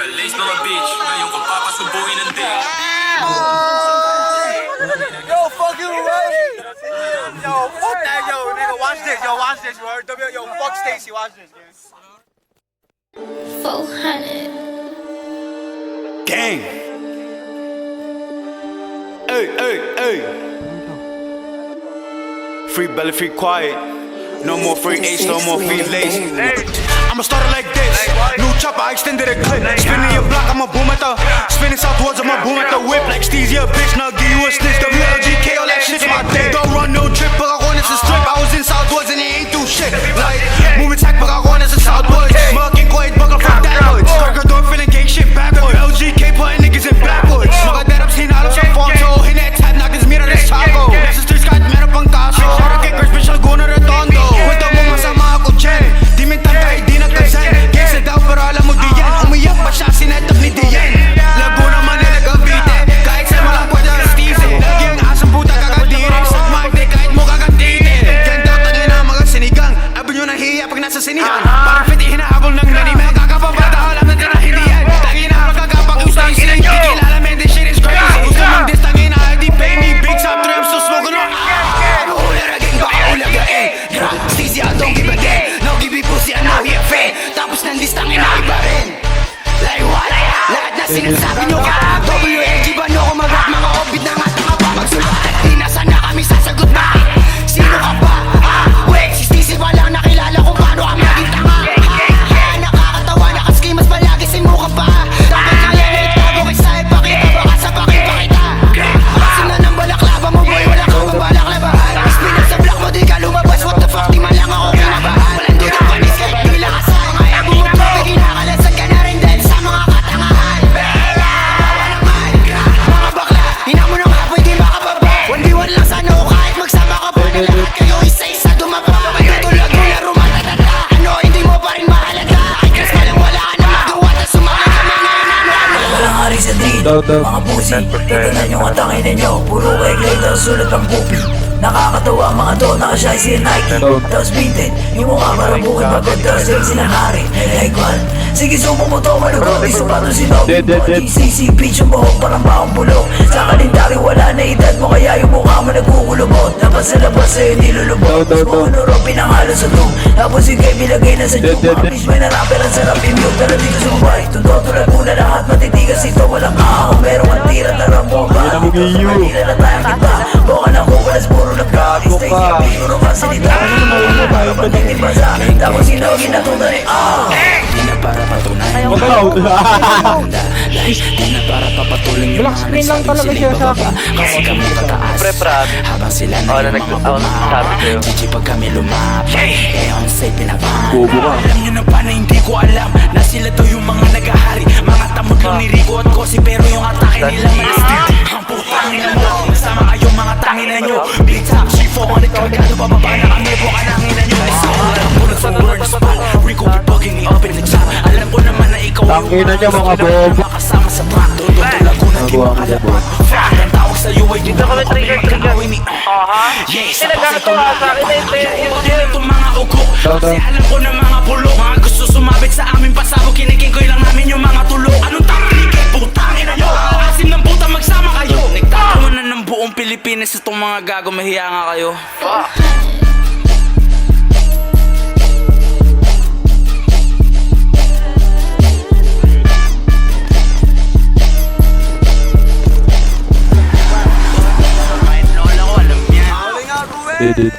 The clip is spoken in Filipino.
Challenge mga bitch, ngayon ko papasubuhin ng dick. Yo, fuck you, right? Yo, fuck that, yo, nigga, watch this, you heard? Yo, fuck Stacy, watch this, dude. 400. Gang. Hey. Free belly, free quiet. No more free H, no more free lace. I'ma start it like this. New chopper, I extended a clip. Spinning your block, I'ma boom at the. Spinning southwards, I'ma boom at the whip. Like Steez, yeah, bitch, now give you a snitch. WLGK, all that shit's my day. Don't run no trip, but I want it's a strip. I was in Southwards and they ain't do shit. Like, moving tech, but I want it's a Southwards. Murking quiet, buckle from that. Burger feeling gang shit backwards. LGK putting niggas in backwards. Mga darap sinalo sa fonto. Hinet-tap, nagas mira de Chaco. Nasa streets kahit meron pang kaso. Shout out kay Chris, special guna redondo. Kwento mo masama ako, Chen. Di mentantay, di nagkasan. Gangsta daw, pero alam mo di yan. Umiyak pa siya, sinetap ni Dian. Laguna man na nag-abite. Kahit sa malang pwede ang Steezy. Lagi ang asang puta kakadiri. Sa Marte, kahit mo kakatite. Ganda tangin na mga sinigang. Abon nyo nahiya pag nasa sinihan. Parang pwede hinahabol ng nanime. Kakapabata, alam na din na hindi yan. Tangin na magkakapag-ustang silang kikilala. Man, this shit is crazy. Gusto mong dis, tangin na, di pay me. Big top 3, I'm still smoking on. Uliragin, baka ulagain. Steezy, I don't give a damn. No give me pussy, I know he a fan. Tapos ng listangin na iba rin. Like what? Lahat na sinasabi nyo ka. WLG ba nyo ko mag-rap? Mga obit na nga tanga pa magsulat. Di na sana kami sasagot na. Sino ka ba? Wait, si Steezy pa lang nakilala kung paano kami naging tanga. Nakakatawa, nakaskimas palagi si mukha pa. Dapat kaya na itago kay sa'yo pakita. Baka sa pakipakita. Asin na ng balaklava mo boy, wala kang mabalaklava. Spinner sa block mo, di ka lumabas. What the fuck, di man lang ako kinabahan. Walang dudang panis kahit di lang asa. Mga ebo mo trope, kinakalasag ka na rin dahil sa mga katangahan. Bawa naman, mga bakla, hina mo nang apoy, di makababa. 1v1 lang sana o kahit magsama ka pa. Na lahat kayo isa-isa dumapa. Magtutulog mo na rumatatata. Ano, hindi mo pa rin mahalaga. Ay, Chris, malang wala ka na magawa. Tas sumama kami ngayon, ano. Walang hari sa dream, mga pusi. Tignan nyo ang tangin ninyo. Puro kay glitter, sulat ang pupi. Nakakatawa ang mga to, nakashy si Nike. Tapos bitin, yung mukha parang bukid maganda. Sila silang hari, like one. Sige, sumo mo to, malugot. Di supato si Nobby mo. GCC, bitch, yung buhok parang baong bulok. Sa kalendari, wala na edad mo. Kaya yung mukha mo nagkukulubot. Dapat sa labas sa'yo nilulubot. Mas mo kunuro, pinangalo sa doom. Tapos yung kay bilagay na sa joke. Mga bitch, may narapper ang sarap i-mute. Pero di ka sumabay, tundo tulad muna lahat. Matitigas ito, walang ahong. Meron kang tira, tarang bomba. Manila na tayong kita. Boka na kukulas, puro nagkakis. Stay siya, puro masalita. Parang matitibasa. Tapos sinogin na tunay. Di na para patunayan. Di na para papatuloy yung mga nagsabing sila'y bababa. Kasi kami tataas habang sila na yung mga pamahaba. Gigi pag kami lumapay, on say pinapahaba. Alam nyo na ba na hindi ko alam na sila to yung mga nagahari. Mga tamot lang ni Rico at Kosi, pero yung atake nila malastig. Ang putang ina mo, nasama kayong mga tangina nyo. Big top, G4, kargado bababa na kami. Buka na ngina nyo. Isa ko lang bulot sa burn spot. Rico be bugging me up in the top. Alam ko naman na ikaw yung tangina niya mga bob. makasama sa track. Dodo Laguna, di makalaban. Fuck, ang tawag sa'yo ay di na ako pagkakawin ni yes, sa bakit ito itong mga ugo. Kasi alam ko na mga pulo. Mga gusto sumabit sa aming pasabog. Kiniking lang namin yung mga tulo. Anong taklik? Putangin na nyo. Asim ng puta, magsama kayo. Nagtatawa na ng buong Pilipinas itong mga gago. Mahiya nga kayo. Edit.